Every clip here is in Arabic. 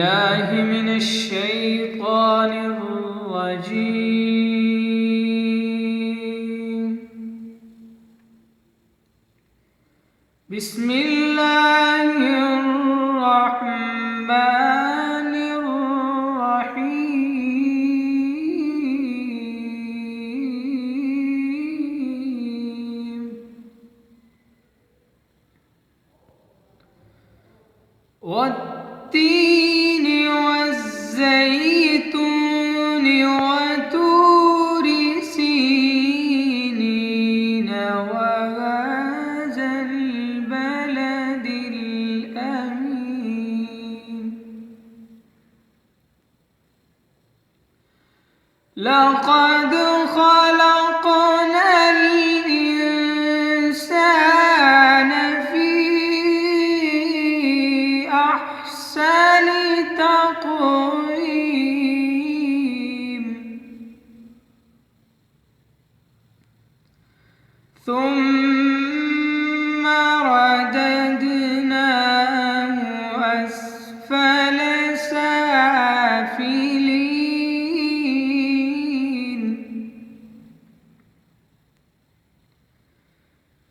بالله من الشيطان الرجيم. بسم الله الرحمن الرحيم. والتين والزيتون وطور سينين وهذا البلد الأمين. لقد خلقنا الإنسان في أحسن تقويم ثم رددناه أسفل سافلين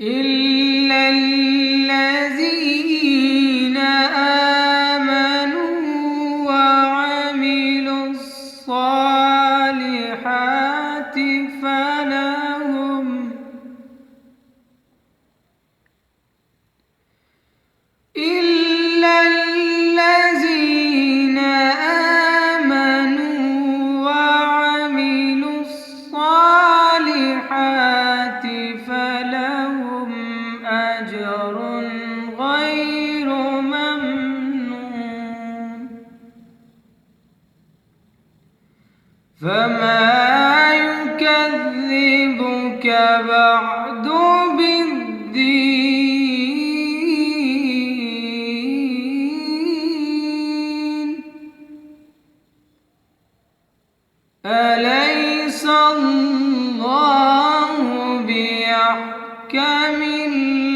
إلا الذين آمنوا وعملوا الصالحات فلهم أجر غير ممنون. فما يكذبك بعد بالدين؟ أليس الله بأحكم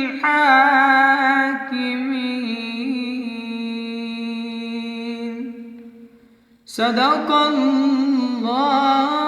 الحاكمين؟ صدق الله